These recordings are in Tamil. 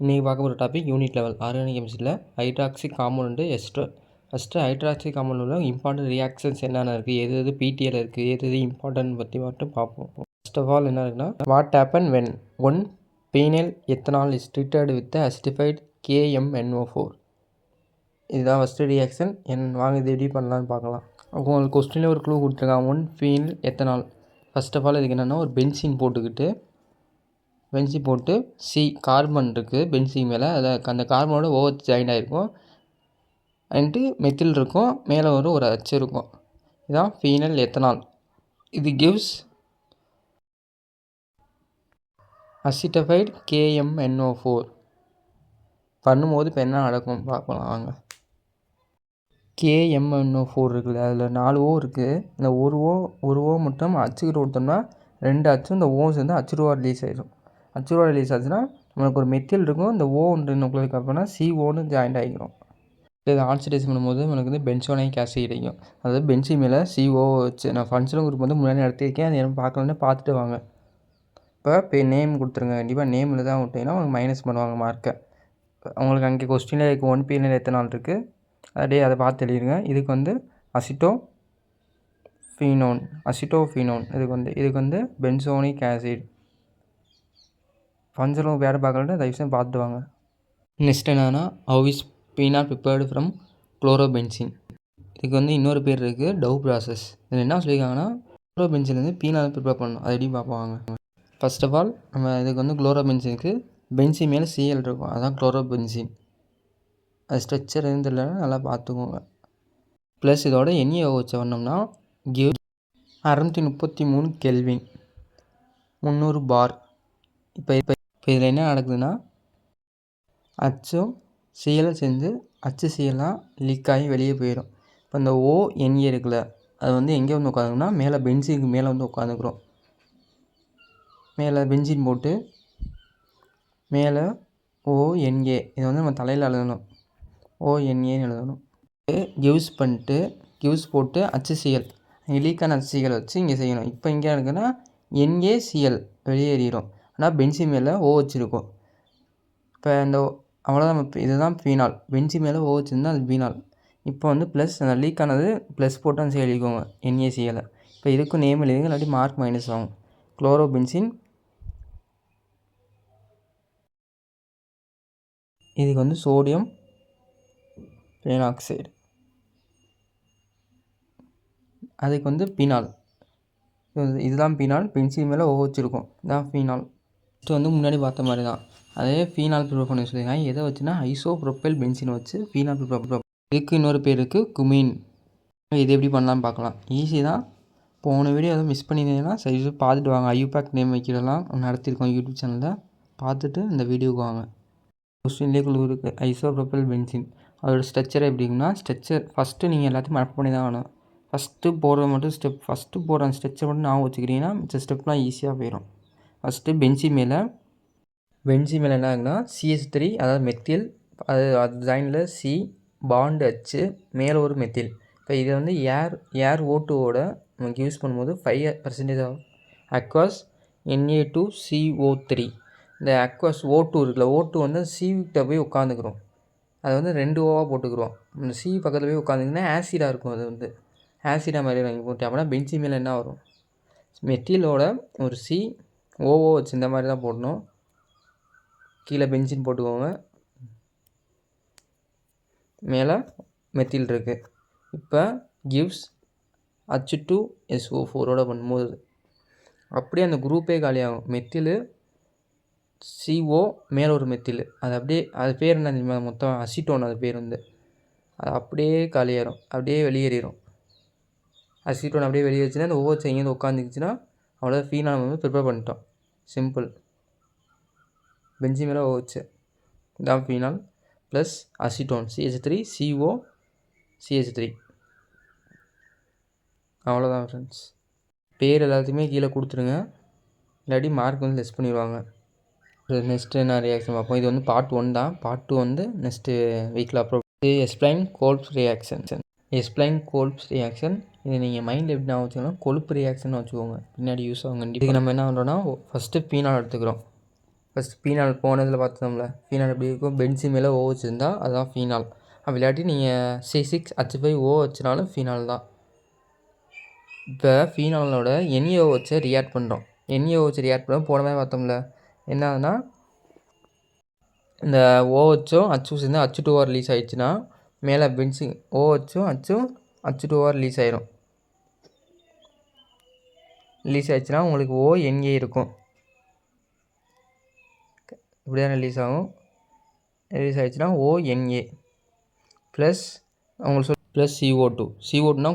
இன்றைக்கி பார்க்க போகிற டாபிக் யூனிட் லெவல் ஆர்கானிக் கெமிஸ்ட்ரியில் hydroxy compound ester. First hydroxy காம்பவுண்டில் இம்பார்ட்டன்ட் ரியாக்ஷன்ஸ் என்னென்ன இருக்குது, எது பிடிஎல் இருக்குது, எது இம்பார்ட்டன்ட் பற்றி மட்டும் பார்ப்போம். ஃபர்ஸ்ட் ஆஃப் ஆல் என்ன இருக்குன்னா, what happen when one phenyl ethanol is treated with acidified KMNO4. இதுதான் ஃபஸ்ட்டு ரியாக்ஷன். வாங்க இது எப்படி பண்ணலான்னு பார்க்கலாம். உங்களுக்கு கொஸ்டினில் ஒரு க்ளூ கொடுத்துருக்காங்க, one phenyl ethanol. First of all இதுக்கு என்னென்னா, ஒரு பென்சின் போட்டுக்கிட்டு போட்டு கார்பன் இருக்குது பென்சின் மேலே, அதை அந்த கார்பனோட ஓவர் ஜாயின் ஆகிருக்கும். அண்டு மெத்தில் இருக்கும், மேலே ஒரு அச்சு இருக்கும். இதுதான் ஃபீனைல் எத்தனால். இது கிவ்ஸ் அசிட்டஃபைட் KMNO4 பண்ணும்போது இப்போ என்ன நடக்கும் பார்க்கலாம் வாங்க. KMNO4 இருக்குது, அதில் 4 ஓ இருக்குது. இந்த ஒரு ஓ மட்டும் அச்சுக்கிட்ட கொடுத்தோம்னா 2 அச்சும் இந்த ஓ சேர்ந்து அச்சுருவா ரிலீஸ் ஆகிடும். அச்சுருவா ரிலீஸ் ஆச்சுன்னா நம்மளுக்கு ஒரு மெத்தில் இருக்கும், இந்த ஓன்று நுக்ளிக் அப்படின்னா CO ஜாயிண்ட் ஆகிக்கிறோம். இது ஆக்சிடைஸ் பண்ணும்போது நம்மளுக்கு வந்து பென்சோனிக் ஆசிட் கிடைக்கும். அதாவது பென்சின் மேலே CO வச்சு நான் ஃபங்க்ஷனல் குரூப் வந்து முன்னாடி நடத்தியிருக்கேன், அது என்ன பார்க்கலன்னு பார்த்துட்டு வாங்க. இப்போ நேம் கொடுத்துருங்க, கண்டிப்பாக நேமில் தான் விட்டிங்கன்னா உங்களுக்கு மைனஸ் பண்ணுவாங்க மார்க்கை. உங்களுக்கு அங்கே கொஸ்டினில் இருக்குது ஒன் பீனைல் எத்தனால் இருக்குது, அதை பார்த்து எழுதிடுங்க. இதுக்கு வந்து அசிட்டோஃபீனோன் இதுக்கு வந்து பென்சோனிக் ஆசிட். ஃபங்க்ஷனல் வேறு பார்க்கலன்னு தயவுசெய்து பார்த்துட்டு வாங்க. நெக்ஸ்ட் என்னன்னா, how is phenol prepared from chlorobenzene. இதுக்கு வந்து இன்னொரு பேர் இருக்குது, டவ் ப்ராசஸ். இதில் என்ன சொல்லியிருக்காங்கன்னா, குளோரோபென்சின்லேருந்து பீனால் ப்ரிப்பேர் பண்ணணும். அது எப்படி பார்ப்பாங்க. ஃபர்ஸ்ட் ஆஃப் ஆல் நம்ம இதுக்கு வந்து குளோரோபென்சினுக்கு பென்சின் மேலே Cl இருக்கும், அதுதான் குளோரோபென்சின். அது ஸ்ட்ரக்சர் எதுவும் தெரியலன்னா நல்லா பார்த்துக்கோங்க. ப்ளஸ் இதோட NaOH வந்தோம்னா 633 கெல்வின் 300 பார். இப்போ இதில் என்ன நடக்குதுன்னா, அச்சும் Cl சேர்ந்து அச்சு Clலாம் லீக் ஆகி வெளியே போயிடும். இப்போ இந்த ONA இருக்குல்ல, அது வந்து எங்கே வந்து உட்காந்துக்குன்னா மேலே பென்சினுக்கு மேலே வந்து உட்காந்துக்கிறோம். மேலே பென்சின் போட்டு மேலே ONA இதை வந்து நம்ம தலையில் எழுதணும், ONAன்னு எழுதணும். கிவ்ஸ் போட்டு அச்சு Cl லீக்கான அச்சு Cl வச்சு இங்கே செய்யணும். இப்போ இங்கே இருக்குன்னா NaCl வெளியேறிடும், ஆனால் பென்சின் மேலே OH இருக்கும். இப்போ இந்த அவ்வளோதான், இதுதான் ஃபீனால். பென்சின் மேலே OH இருந்தால் அது ஃபீனால். இப்போ வந்து ப்ளஸ் அந்த லீக் ஆனது ப்ளஸ் போட்டு அந்த சைடு எழுதிக்கோங்க NaCl. இப்போ இதுக்கும் நேம் எழுதிங்க, இல்லாட்டி மார்க் மைனஸ் ஆகும். குளோரோபென்சின், இதுக்கு வந்து சோடியம் பெனாக்சைடு, அதுக்கு வந்து பீனால். இதுதான் பீனால், பென்சின் மேலே OH இருக்கும், இதுதான் ஃபீனால். ஃபஸ்ட்டு வந்து முன்னாடி பார்த்த மாதிரி தான், அதே ஃபீனால் ப்ரிப்பேர் பண்ணி சொல்லியிருக்காங்க. எதை வச்சுன்னா ஐசோப்ரோப்பைல் பென்சினை வச்சு ஃபீனால் ப்ரிப்பேர். இதுக்கு இன்னொரு பேர் இருக்குது, குமீன். இது எப்படி பண்ணலான்னு பார்க்கலாம். ஈஸி தான். போன வீடியோ எதுவும் மிஸ் பண்ணியிருந்தீங்கன்னா சரி பார்த்துட்டு வாங்க. ஐயூபேக் நேம் வைக்கிறதெல்லாம் நடத்தியிருக்கோம் யூடியூப் சேனலில், பார்த்துட்டு இந்த வீடியோவுக்கு வாங்க. கொஸ்டின்லேயே குழு இருக்குது, ஐசோப்ரோப்பைல் பென்சின். அதோட ஸ்ட்ரக்சர் எப்படிங்கன்னா, ஃபஸ்ட்டு நீங்கள் எல்லாத்தையும் மறப்பு பண்ணி தான் வேணும். ஃபஸ்ட்டு போடுற மட்டும் ஃபஸ்ட்டு போடுற ஸ்ட்ரக்சர் மட்டும் நான் வச்சுக்கிட்டிங்கன்னா மிச்ச ஸ்டெப்லாம் ஈஸியாக போயிடும். ஃபஸ்ட்டு பென்சின் மேலே என்ன ஆகுனா CH3, அதாவது மெத்தில், அது ஜாயினில் C பாண்டு அச்சு மேலே ஒரு மெத்தில். இப்போ இதை வந்து ஏர் O2ஓட நமக்கு யூஸ் பண்ணும்போது 5% ஆகும் அக்வாஸ் Na2CO3. இந்த அக்வாஸ் O2 இருக்குல்ல, O2 வந்து C போய் உட்காந்துக்கிறோம். அதை வந்து 2 ஓவாக போட்டுக்கிறோம். இந்த C பக்கத்தில் போய் உட்காந்துங்கன்னா ஆசிடாக இருக்கும், அது வந்து ஆசிடாக மாதிரி வாங்கி போட்டு. அப்படின்னா பென்சின் மேலே என்ன வரும், மெத்திலோட ஒரு COO வச்சு இந்த மாதிரி தான் போடணும். கீழே பென்சின் போட்டுக்கோங்க, மேலே மெத்தில் இருக்குது. இப்போ கிவ்ஸ் H2SO4ஓட பண்ணும்போது அப்படியே அந்த குரூப்பே காலியாகும். மெத்திலு CO மேலே ஒரு மெத்தில், அது அப்படியே, அது பேர் என்ன தெரியுமா, மொத்தம் அசிட்டோன். அது பேர் வந்து அது அப்படியே காலியாயிரும், அப்படியே வெளியேறிடும். அசிட்டோன் அப்படியே வெளியேறிச்சுன்னா அந்த OH எங்கேருந்து உட்காந்துக்குச்சுன்னா அவ்வளோ ஃபீனால் வந்து ப்ரிப்பேர் பண்ணிட்டோம். சிம்பிள். பென்சின் மேலே OH இதான் phenol plus acetone CH3 CO CH3. அவ்வளோதான் ஃப்ரெண்ட்ஸ். பேர் எல்லாத்தையுமே கீழே கொடுத்துருங்க, இல்லாட்டி மார்க் வந்து லெஸ் பண்ணிடுவாங்க. நெக்ஸ்ட்டு என்ன ரியாக்ஷன் பார்ப்போம். இது வந்து பார்ட் 1 தான். பார்ட் 2 வந்து நெக்ஸ்ட்டு வீக்கில் அப்ரோட். Explain கோல்ப்ஸ் reaction. இது நீங்கள் மைண்டில் எப்படி நான் வச்சுக்கோங்கன்னா கொழுப்பு ரியாக்ஷன் வச்சுக்கோங்க, பின்னாடி யூஸ் ஆகும். இதுக்கு நம்ம என்ன பண்ணுறோன்னா, ஃபஸ்ட்டு ஃபீனால் எடுத்துக்கிறோம். ஃபஸ்ட் ஃபீனால் போனதில் பார்த்தோம்ல, ஃபீனால் எப்படி இருக்கும், பென்சின் மேலே ஓ வச்சுருந்தா அதுதான் ஃபீனால். அப்படி இல்லாட்டி நீங்கள் C6H5O வச்சுனாலும் ஃபீனால் தான். இப்போ ஃபீனாலோட NaO வச்சு ரியாக்ட் பண்ணுறோம். NaO வச்சு ரியாக்ட் பண்ணோம் போன மாதிரி பார்த்தோம்ல, என்ன ஆகுதுன்னா இந்த OHும் H சேர்ந்து H2O ரிலீஸ் ஆகிடுச்சுன்னா மேலே பென்சின் OHும் H2O ரிலீஸ் ஆயிரும். ரிலீஸ் ஆகிடுச்சுன்னா உங்களுக்கு ONA இருக்கும். இப்படி தான் ரிலீஸ் ஆகும். ரிலீஸ் ஆகிடுச்சுன்னா ONA ப்ளஸ் அவங்களுக்கு ப்ளஸ் CO2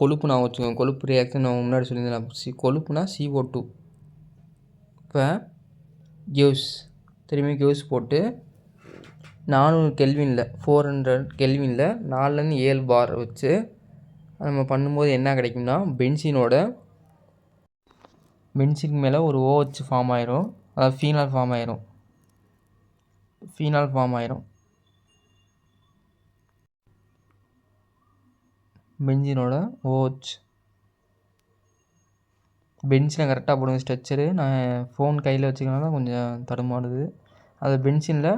கொழுப்பு நான் வச்சுக்கோங்க. கொழுப்பு ரியாக்ஷன் நான் முன்னாடி சொல்லியிருந்தேன். கொழுப்புனா CO2. இப்போ கிவ்ஸ் போட்டு 400 கெல்வினில் 400 கெல்வினில் 4லேருந்து 7 பார் வச்சு நம்ம பண்ணும்போது என்ன கிடைக்கும்னா பென்சின் மேலே ஒரு OH ஃபார்ம் ஆயிரும். அதாவது ஃபீனால் ஃபார்ம் ஆயிரும். பென்சினோட OH பென்சினை கரெக்டாக போடுங்க. ஸ்ட்ரெச்சரு நான் ஃபோன் கையில் வச்சுக்கனால கொஞ்சம் தடுமாடுது. அது பென்சினில்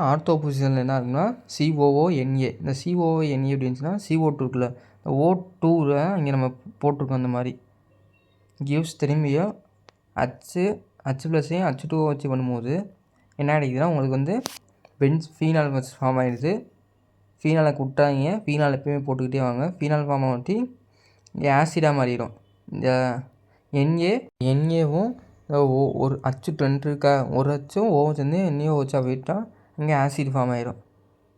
ஆர்த்தோ பொசிஷனில் என்ன இருக்குன்னா COONA. இந்த COONA எப்படி இருந்துச்சுன்னா CO2 இருக்குல்ல, இந்த O2வில் இங்கே நம்ம போட்டிருக்கோம். அந்த மாதிரி கிவ்ஸ் திரும்பியும் H ப்ளஸையும் H2O வச்சு பண்ணும்போது என்ன கிடைக்குதுன்னா உங்களுக்கு ஃபீனால் ஃபார்ம் ஆகிடுது. ஃபீனாலை விட்டாங்க, ஃபீனால் எப்போயுமே போட்டுக்கிட்டே வாங்க. ஃபீனால் ஃபார்ம் ஆகட்டி இங்கே ஆசிடாக மாறிடும். இந்த NAவும் ஒரு H2 இருக்கா, ஒரு Hம் ஓவும் சேர்ந்து NaO வச்சா போயிட்டா இங்கே ஆசிட் ஃபார்ம் ஆயிரும்.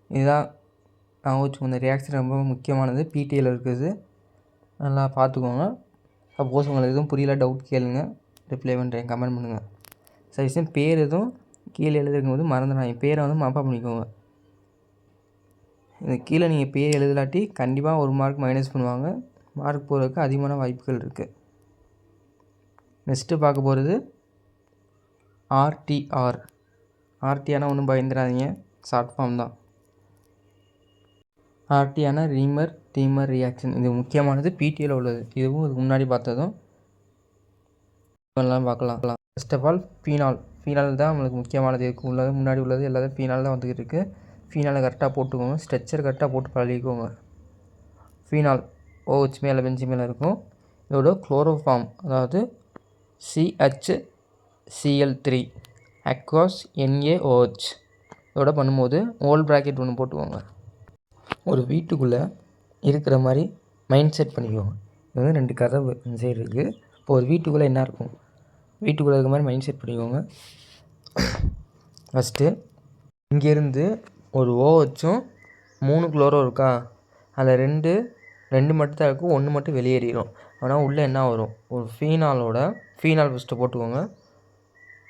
இதுதான் நான் வச்சுக்கோங்க. இந்த ரியாக்ஷன் ரொம்ப முக்கியமானது, PTL இருக்குது, நல்லா பார்த்துக்கோங்க. சப்போஸ் உங்களுக்கு எதுவும் புரியல, டவுட் கேளுங்க, ரிப்ளை பண்ணுறேன், கமெண்ட் பண்ணுங்கள். சஜஷன் பேர் எதுவும் கீழே எழுதிருக்கும்போது மறந்துடாங்க, பேரை மனப்பாடம் பண்ணிக்கோங்க. இது கீழே நீங்கள் பேர் எழுதலாட்டி கண்டிப்பாக 1 மார்க் மைனஸ் பண்ணுவாங்க. மார்க் போகிறதுக்கு அதிகமான வாய்ப்புகள் இருக்குது. நெக்ஸ்ட்டு பார்க்க போகிறது RTR. RTனா ஒன்றும் பயந்துடாதீங்க, ஷார்ட் ஃபார்ம் தான். RTனா ரீமர் டீமர் ரியாக்ஷன். இது முக்கியமானது, PTL உள்ளது. இதுவும் இதுக்கு முன்னாடி பார்த்ததும் எல்லாம் பார்க்கலாம். ஃபர்ஸ்ட் ஆஃப் ஆல் ஃபீனால் தான் நம்மளுக்கு முக்கியமானது. இதுக்கு உள்ளது முன்னாடி உள்ளது எல்லாத்தையும் ஃபீனால் தான் வந்துக்கிட்டு இருக்குது. ஃபீனாலை கரெக்டாக போட்டுக்கோங்க, ஸ்ட்ரெச்சர் கரெக்டாக போட்டு பழகிக்கோங்க. ஃபீனால் OH மேலே பென்சின் மேலே இருக்கும். இதோட குளோரோஃபார்ம் அதாவது CHCl3 அக்வாஸ் NaOH இதோட பண்ணும்போது ஹோல் ப்ராக்கெட் ஒன்று போட்டுக்கோங்க. ஒரு வீட்டுக்குள்ளே இருக்கிற மாதிரி மைண்ட் செட் பண்ணிக்கோங்க. இது 2 கதவு இந்த சைடு இருக்குது. இப்போ ஒரு வீட்டுக்குள்ளே என்ன இருக்கும், வீட்டுக்குள்ளே இருக்கிற மாதிரி மைண்ட் செட் பண்ணிக்கோங்க. ஃபஸ்ட்டு இங்கேருந்து ஒரு OHும் 3 குளோரோ இருக்கா, அதில் ரெண்டு மட்டும் தான் இருக்கும், 1 மட்டும் வெளியேறிடும். ஆனால் உள்ளே என்ன வரும், ஒரு ஃபீனால் ஃபஸ்ட்டு போட்டுக்கோங்க.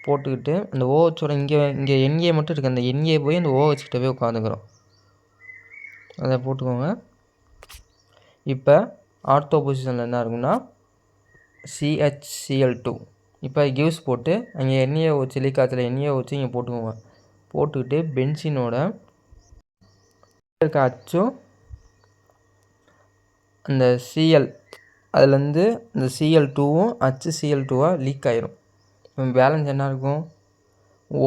போட்டுக்கிட்டு அந்த OHோட இங்கே NA மட்டும் இருக்குது, அந்த NA போய் அந்த OH கிட்ட போய் உட்காந்துக்கிறோம். அதை போட்டுக்கோங்க. இப்போ ஆர்த்தோ பொசிஷனில் என்ன இருக்குன்னா CHCl2. இப்போ கிவ்ஸ் போட்டு அங்கே NaOH சிலிக்காத்தில் NaOH இங்கே போட்டுக்கோங்க. போட்டுக்கிட்டு பென்சினோட இருக்க அச்சும் அந்த Cl அதுலேருந்து இந்த Cl2வும் HCl2வாக லீக் ஆயிரும். இப்போ பேலன்ஸ் என்ன இருக்கும்,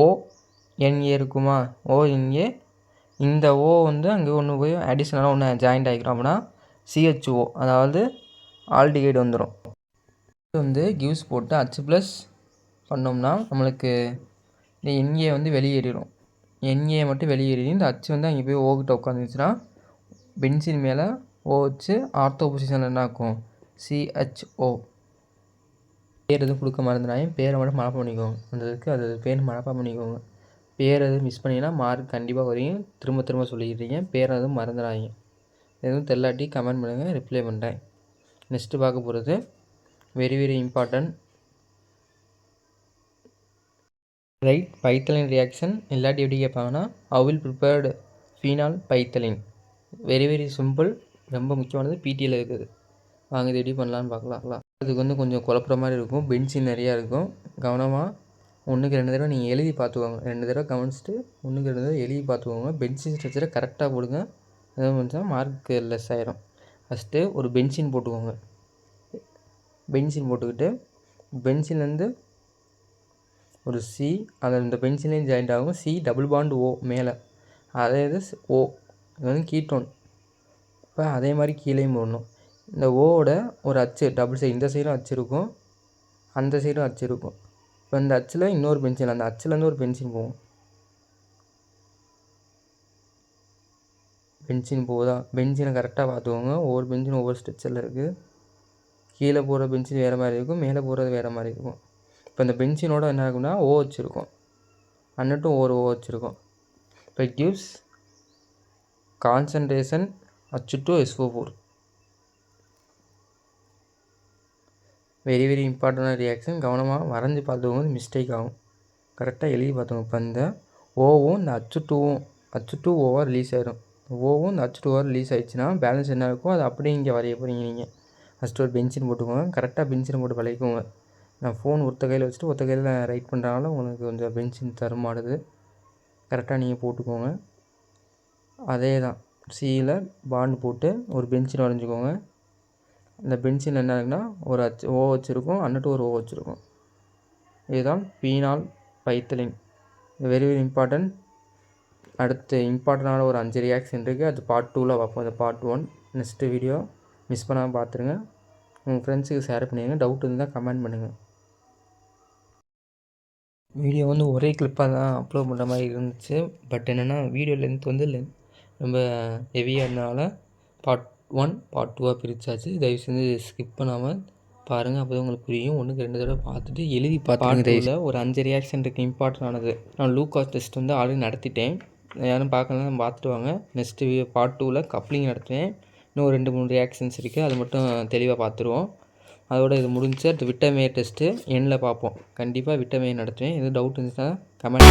ONA இருக்குமா, ONA இந்த O அங்கே ஒன்று போய் அடிஷ்னலாக ஒன்று ஜாயிண்ட் ஆகிக்கிறோம். அப்படின்னா CHO அதாவது ஆல்டிகைடு வந்துடும். கிவ்ஸ் போட்டு H+ பண்ணோம்னா நம்மளுக்கு இந்த NA வெளியேறிடும். NA மட்டும் வெளியேறி இந்த H அங்கே போய் O கிட்ட உட்காந்துச்சுன்னா பென்சின் மேலே OH ஆர்த்தோ பொசிஷனில் என்ன ஆக்கும், CHO. பேர் எதுவும் கொடுக்க மறந்துடாங்க, பேரை மட்டும் மனப்பாடம் பண்ணிக்கோங்க. அந்த இருக்குது அது பேர் மனப்பாடம் பண்ணிக்கோங்க. பேர் எதுவும் மிஸ் பண்ணிங்கன்னா மார்க் கண்டிப்பாக வரையும். திரும்ப சொல்லிக்கிறீங்க, பேரை எதுவும் மறந்துடாங்க. எதுவும் தெரியலாட்டி கமெண்ட் பண்ணுங்கள், ரிப்ளை பண்ணுறேன். நெக்ஸ்ட்டு பார்க்க போகிறது very important, right phthalein reaction. இல்லாட்டி எப்படி கேட்பாங்கன்னா how will prepared phenolphthalein. Very simple, ரொம்ப முக்கியமானது, PTL இருக்குது. வாங்க இது எப்படி பண்ணலான்னு பார்க்கலாம். அதுக்கு கொஞ்சம் குழப்புற மாதிரி இருக்கும், பென்சின் நிறையா இருக்கும். கவனமாக 1க்கு 2 தடவை நீங்கள் எழுதி பார்த்துக்கோங்க. 2 தடவை கவனிச்சுட்டு 1க்கு 2 தடவை எழுதி பார்த்துக்கோங்க. பென்சின் ஸ்ட்ரக்சரை கரெக்டாக போடுங்க, எதாவது பண்ணிச்சா மார்க்கு லெஸ் ஆயிரும். ஃபஸ்ட்டு ஒரு பென்சின் போட்டுக்கோங்க. பென்சின் போட்டுக்கிட்டு பென்சின்லேருந்து ஒரு சி அதில் இந்த பென்சிலையும் ஜாயிண்ட் ஆகும். சி டபுள் பாண்ட் ஓ மேலே, அதே இது ஓ, இது வந்து கீட்டோன். இப்போ அதே மாதிரி கீழேயும் போடணும். இந்த ஓவோட ஒரு அச்சு டபுள் சைடு, இந்த சைடும் அச்சு இருக்கும், அந்த சைடும் அச்சு இருக்கும். இப்போ இந்த அச்சில் இன்னொரு பென்சில், அந்த அச்சுலேருந்து ஒரு பென்சில் போகும். பென்சின் போகுதா? பென்சினை கரெக்டாக பார்த்துக்கோங்க. ஒவ்வொரு பென்சிலும் ஒவ்வொரு ஸ்ட்ரக்சரில் இருக்குது. கீழே போகிற பென்சில் வேறு மாதிரி இருக்கும், மேலே போகிறது வேறு மாதிரி இருக்கும். இப்போ இந்த பென்சினோட என்ன ஆகும்னா ஓ வச்சுருக்கோம், அன்னட்டும் ஒரு ஓ வச்சுருக்கோம். இப்போ it gives concentration H2SO4. Very very இம்பார்ட்டண்டான ரியாக்ஷன். கவனமாக வரைஞ்சி பார்த்துக்கோங்க, மிஸ்டேக் ஆகும். கரெக்டாக எழுதி பார்த்துக்கோங்க. இப்போ இந்த ஓவும் இந்த H2ஓவாக ரிலீஸ் ஆகிடும். ஓவும் இந்த H2ஓவாக ரிலீஸ் ஆகிடுச்சுன்னா பேலன்ஸ் என்ன இருக்கும் அது அப்படியே இங்கே வரைய போகிறீங்க. நீங்கள் ஃபஸ்ட்டு ஒரு பென்சின் போட்டுக்கோங்க. கரெக்டாக பென்சின் போட்டு பழகிக்கோங்க. நான் ஃபோன் ஒருத்த கையில் வச்சுட்டு ஒருத்த கையில் ரைட் பண்ணுறனால உங்களுக்கு கொஞ்சம் பென்சின் தரமாடுது. கரெக்டாக நீங்கள் போட்டுக்கோங்க. அதே தான் சியில் பாண்டு போட்டு ஒரு பென்சின் வரைஞ்சிக்கோங்க. இந்த பென்சில் என்ன இருக்குன்னா ஒரு ஓ வச்சுருக்கோம், அன்னட்டு ஒரு ஓ வச்சுருக்கோம். இதுதான் phenolphthalein. Very very important. அடுத்து இம்பார்ட்டண்டான ஒரு 5 ரியாக்ஷன் இருக்குது. அது பார்ட் 2ல் பார்ப்போம். அது பார்ட் 1 நெக்ஸ்ட்டு வீடியோ மிஸ் பண்ணாமல் பார்த்துருங்க. உங்கள் ஃப்ரெண்ட்ஸுக்கு ஷேர் பண்ணிடுங்க. டவுட் இருந்தால் கமெண்ட் பண்ணுங்கள். வீடியோ வந்து ஒரே கிளிப்பாக தான் அப்லோட் பண்ணுற மாதிரி இருந்துச்சு. பட் என்னென்னா வீடியோ லென்த் வந்து ரொம்ப ஹெவியாக இருந்தனால பார்ட் 1 பார்ட் 2ஆக பிரித்தாச்சு. தயவு செஞ்சு ஸ்கிப் பண்ணாமல் பாருங்கள், அப்போ தான் உங்களுக்கு புரியும். 1க்கு 2 தடவை பார்த்துட்டு எழுதி பார்த்துட்டு ஒரு 5 ரியாக்ஷன் இருக்குது இம்பார்ட்டன்ட் ஆனது. நான் லூகாஸ் டெஸ்ட் வந்து ஆல்ரெடி நடத்திட்டேன். யாரும் பார்க்கலாம் பார்த்துட்டு வாங்க. நெக்ஸ்ட்டு பார்ட் 2ல் கப்ளிங் நடத்துவேன். இன்னும் 2-3 ரியாக்ஷன்ஸ் இருக்குது, அது மட்டும் தெளிவாக பார்த்துருவோம். அதோட இது முடிஞ்சு அடுத்து விட்டமே டெஸ்ட்டு எண்ணில் பார்ப்போம். கண்டிப்பாக விட்டமே நடத்துவேன். எதுவும் டவுட் இருந்துச்சுன்னா கமெண்ட்